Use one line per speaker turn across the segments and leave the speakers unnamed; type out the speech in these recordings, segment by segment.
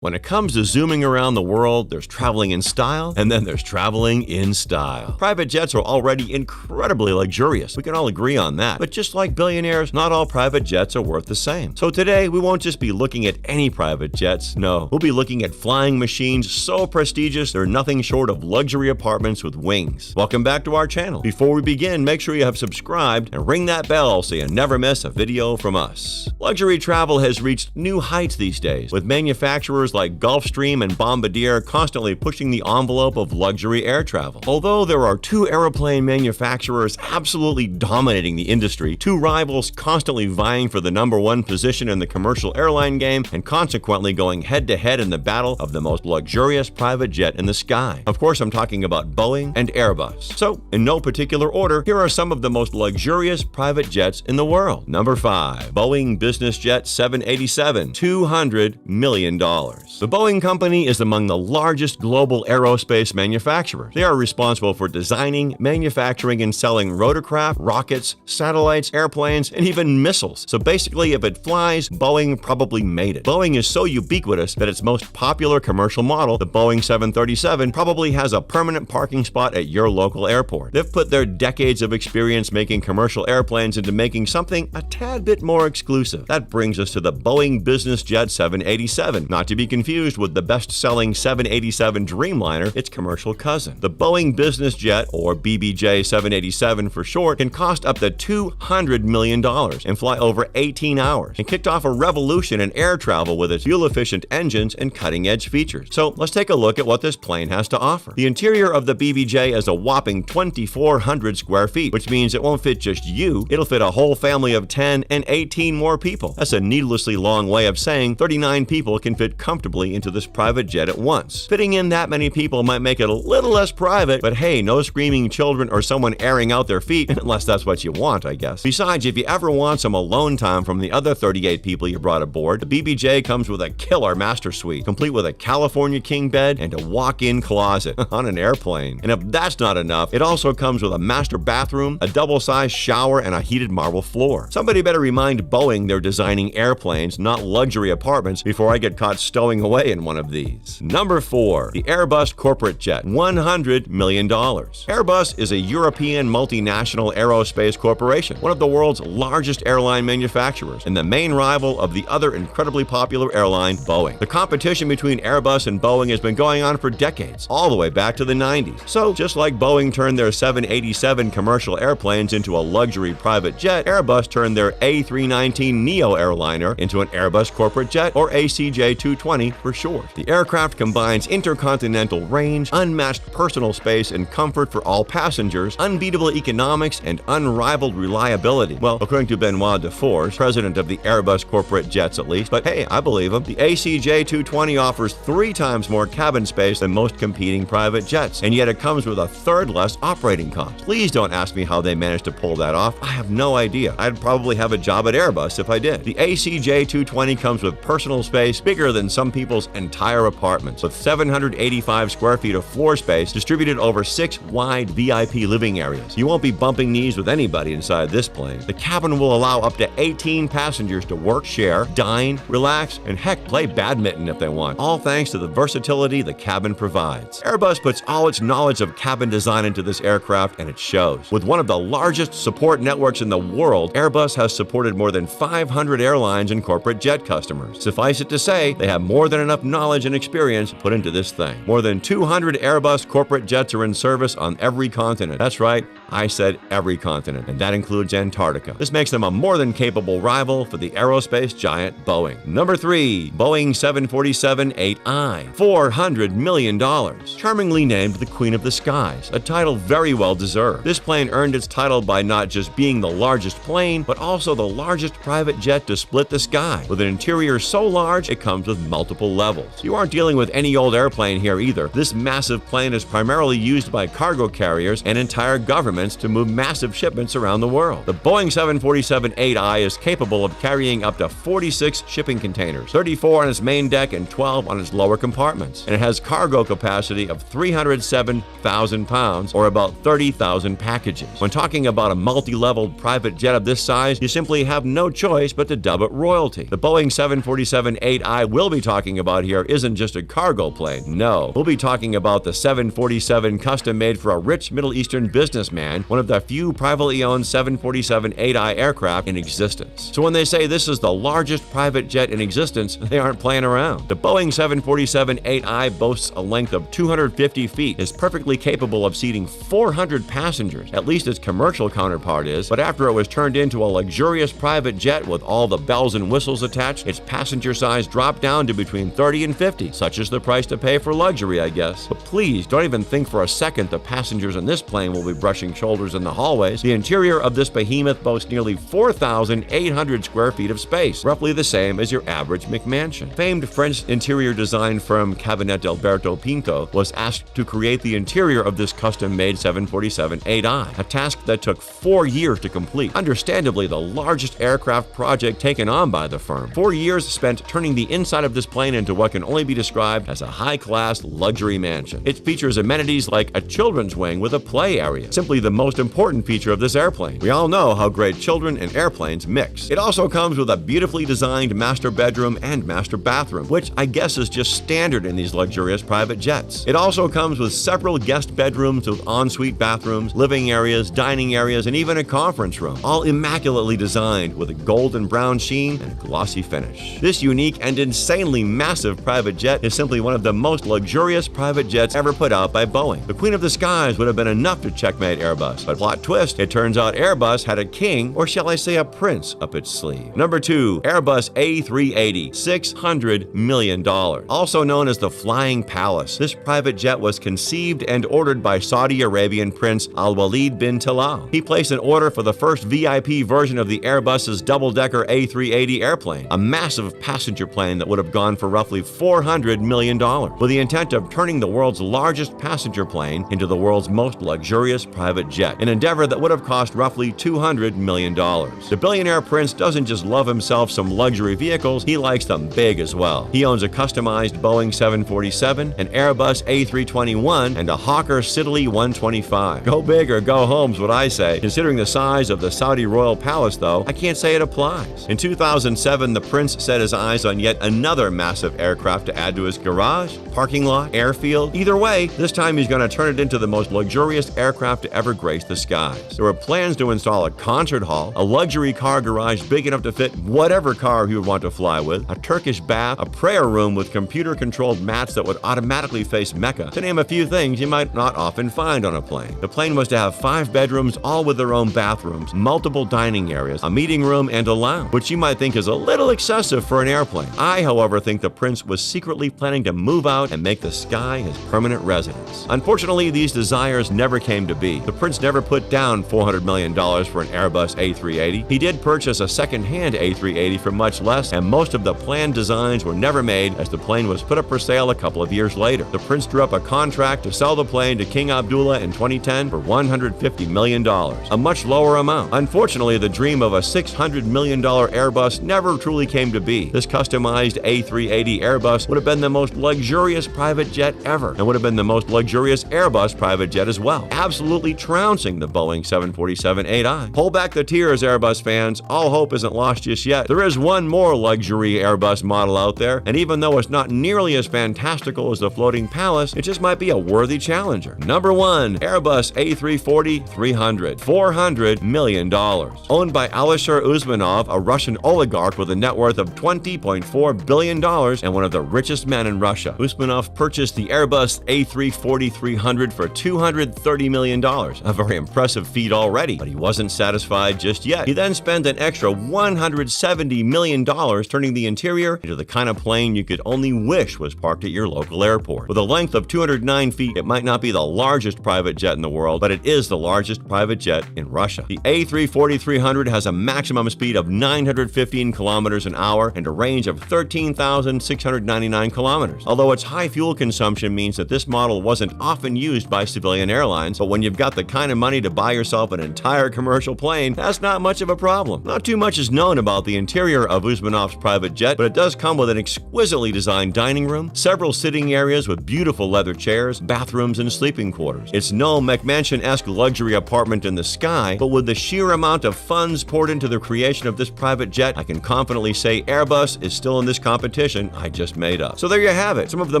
When it comes to zooming around the world, there's traveling in style, and then there's traveling in style. Private jets are already incredibly luxurious. We can all agree on that. But just like billionaires, not all private jets are worth the same. So today, we won't just be looking at any private jets. No, we'll be looking at flying machines so prestigious they're nothing short of luxury apartments with wings. Welcome back to our channel. Before we begin, make sure you have subscribed and ring that bell so you never miss a video from us. Luxury travel has reached new heights these days, with manufacturers like Gulfstream and Bombardier constantly pushing the envelope of luxury air travel. Although there are two airplane manufacturers absolutely dominating the industry, two rivals constantly vying for the #1 position in the commercial airline game and consequently going head-to-head in the battle of the most luxurious private jet in the sky. Of course, I'm talking about Boeing and Airbus. So, in no particular order, here are some of the most luxurious private jets in the world. Number 5. Boeing Business Jet 787, $200 million. The Boeing Company is among the largest global aerospace manufacturers. They are responsible for designing, manufacturing, and selling rotorcraft, rockets, satellites, airplanes, and even missiles. So basically, if it flies, Boeing probably made it. Boeing is so ubiquitous that its most popular commercial model, the Boeing 737, probably has a permanent parking spot at your local airport. They've put their decades of experience making commercial airplanes into making something a tad bit more exclusive. That brings us to the Boeing Business Jet 787, not to be confused with the best-selling 787 Dreamliner, its commercial cousin. The Boeing Business Jet, or BBJ 787 for short, can cost up to $200 million and fly over 18 hours, and kicked off a revolution in air travel with its fuel-efficient engines and cutting-edge features. So let's take a look at what this plane has to offer. The interior of the BBJ is a whopping 2,400 square feet, which means it won't fit just you, it'll fit a whole family of 10 and 18 more people. That's a needlessly long way of saying 39 people can fit comfortably into this private jet at once. Fitting in that many people might make it a little less private, but hey, no screaming children or someone airing out their feet, unless that's what you want, I guess. Besides, if you ever want some alone time from the other 38 people you brought aboard, the BBJ comes with a killer master suite, complete with a California king bed and a walk-in closet on an airplane. And if that's not enough, it also comes with a master bathroom, a double-sized shower, and a heated marble floor. Somebody better remind Boeing they're designing airplanes, not luxury apartments, before I get caught stowing away in one of these. Number 4. The Airbus Corporate Jet, $100 million. Airbus is a European multinational aerospace corporation, one of the world's largest airline manufacturers, and the main rival of the other incredibly popular airline, Boeing. The competition between Airbus and Boeing has been going on for decades, all the way back to the 90s. So, just like Boeing turned their 787 commercial airplanes into a luxury private jet, Airbus turned their A319neo airliner into an Airbus Corporate Jet, or ACJ220 for short. The aircraft combines intercontinental range, unmatched personal space and comfort for all passengers, unbeatable economics, and unrivaled reliability. Well, according to Benoit Dufour, president of the Airbus Corporate Jets at least, but hey, I believe him. The ACJ220 offers 3 times more cabin space than most competing private jets, and yet it comes with a third less operating cost. Please don't ask me how they managed to pull that off. I have no idea. I'd probably have a job at Airbus if I did. The ACJ220 comes with personal space bigger than some people's entire apartments, with 785 square feet of floor space distributed over 6 wide VIP living areas. You won't be bumping knees with anybody inside this plane. The cabin will allow up to 18 passengers to work, share, dine, relax, and heck, play badminton if they want, all thanks to the versatility the cabin provides. Airbus puts all its knowledge of cabin design into this aircraft, and it shows. With one of the largest support networks in the world, Airbus has supported more than 500 airlines and corporate jet customers. Suffice it to say, they have more than enough knowledge and experience put into this thing. More than 200 Airbus corporate jets are in service on every continent. That's right, I said every continent, and that includes Antarctica. This makes them a more than capable rival for the aerospace giant Boeing. Number 3. Boeing 747-8i, $400 million. Charmingly named the Queen of the Skies, a title very well deserved. This plane earned its title by not just being the largest plane, but also the largest private jet to split the sky, with an interior so large it comes with multiple levels. You aren't dealing with any old airplane here either. This massive plane is primarily used by cargo carriers and entire governments governments to move massive shipments around the world. The Boeing 747-8I is capable of carrying up to 46 shipping containers, 34 on its main deck and 12 on its lower compartments, and it has cargo capacity of 307,000 pounds, or about 30,000 packages. When talking about a multi-leveled private jet of this size, you simply have no choice but to dub it royalty. The Boeing 747-8I we'll be talking about here isn't just a cargo plane. No, we'll be talking about the 747 custom-made for a rich Middle Eastern businessman, one of the few privately owned 747-8I aircraft in existence. So when they say this is the largest private jet in existence, they aren't playing around. The Boeing 747-8I boasts a length of 250 feet, is perfectly capable of seating 400 passengers, at least its commercial counterpart is, but after it was turned into a luxurious private jet with all the bells and whistles attached, its passenger size dropped down to between 30 and 50. Such is the price to pay for luxury, I guess. But please don't even think for a second the passengers in this plane will be brushing shoulders in the hallways. The interior of this behemoth boasts nearly 4,800 square feet of space, roughly the same as your average McMansion. Famed French interior design firm Cabinet Alberto Pinto was asked to create the interior of this custom-made 747-8I, a task that took 4 years to complete. Understandably, the largest aircraft project taken on by the firm. 4 years spent turning the inside of this plane into what can only be described as a high-class luxury mansion. It features amenities like a children's wing with a play area, simply the most important feature of this airplane. We all know how great children and airplanes mix. It also comes with a beautifully designed master bedroom and master bathroom, which I guess is just standard in these luxurious private jets. It also comes with several guest bedrooms with ensuite bathrooms, living areas, dining areas, and even a conference room, all immaculately designed with a golden brown sheen and a glossy finish. This unique and insanely massive private jet is simply one of the most luxurious private jets ever put out by Boeing. The Queen of the Skies would have been enough to checkmate Airbus, but plot twist, it turns out Airbus had a king, or shall I say a prince, up its sleeve. Number 2, Airbus A380, $600 million. Also known as the Flying Palace, this private jet was conceived and ordered by Saudi Arabian Prince Al-Walid bin Talal. He placed an order for the first VIP version of the Airbus's double-decker A380 airplane, a massive passenger plane that would have gone for roughly $400 million, with the intent of turning the world's largest passenger plane into the world's most luxurious private jet, an endeavor that would have cost roughly $200 million. The billionaire prince doesn't just love himself some luxury vehicles, he likes them big as well. He owns a customized Boeing 747, an Airbus A321, and a Hawker Siddeley 125. Go big or go home's what I say. Considering the size of the Saudi royal palace, though, I can't say it applies. In 2007, the prince set his eyes on yet another massive aircraft to add to his garage, parking lot, airfield. Either way, this time he's going to turn it into the most luxurious aircraft to ever grace the skies. There were plans to install a concert hall, a luxury car garage big enough to fit whatever car he would want to fly with, a Turkish bath, a prayer room with computer-controlled mats that would automatically face Mecca, to name a few things you might not often find on a plane. The plane was to have 5 bedrooms, all with their own bathrooms, multiple dining areas, a meeting room, and a lounge, which you might think is a little excessive for an airplane. I, however, think the prince was secretly planning to move out and make the sky his permanent residence. Unfortunately, these desires never came to be. The prince never put down $400 million for an Airbus A380. He did purchase a second-hand A380 for much less, and most of the planned designs were never made as the plane was put up for sale a couple of years later. The prince drew up a contract to sell the plane to King Abdullah in 2010 for $150 million, a much lower amount. Unfortunately, the dream of a $600 million Airbus never truly came to be. This customized A380 Airbus would have been the most luxurious private jet ever, and would have been the most luxurious Airbus private jet as well, absolutely trouncing the Boeing 747-8I. Pull back the tears, Airbus fans. All hope isn't lost just yet. There is one more luxury Airbus model out there, and even though it's not nearly as fantastical as the floating palace, it just might be a worthy challenger. Number 1, Airbus A340-300, $400 million. Owned by Alisher Usmanov, a Russian oligarch with a net worth of $20.4 billion and one of the richest men in Russia. Usmanov purchased the Airbus A340-300 for $230 million, a very impressive feat already, but he wasn't satisfied just yet. He then spent an extra $170 million turning the interior into the kind of plane you could only wish was parked at your local airport. With a length of 209 feet, it might not be the largest private jet in the world, but it is the largest private jet in Russia. The A340-300 has a maximum speed of 915 kilometers an hour and a range of 13,699 kilometers. Although its high fuel consumption means that this model wasn't often used by civilian airlines, but when you've got the kind of money to buy yourself an entire commercial plane, that's not much of a problem. Not too much is known about the interior of Usmanov's private jet, but it does come with an exquisitely designed dining room, several sitting areas with beautiful leather chairs, bathrooms, and sleeping quarters. It's no McMansion-esque luxury apartment in the sky, but with the sheer amount of funds poured into the creation of this private jet, I can confidently say Airbus is still in this competition I just made up. So there you have it, some of the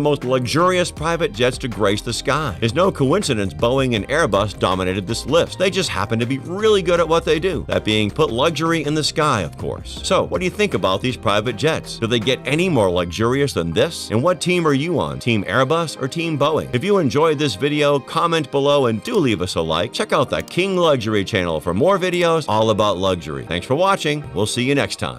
most luxurious private jets to grace the sky. It's no coincidence Boeing and Airbus dominated this list. They just happen to be really good at what they do, that being put luxury in the sky, of course. So what do you think about these private jets? Do they get any more luxurious than this? And what team are you on? Team Airbus or Team Boeing? If you enjoyed this video, comment below and do leave us a like. Check out the King Luxury channel for more videos all about luxury. Thanks for watching. We'll see you next time.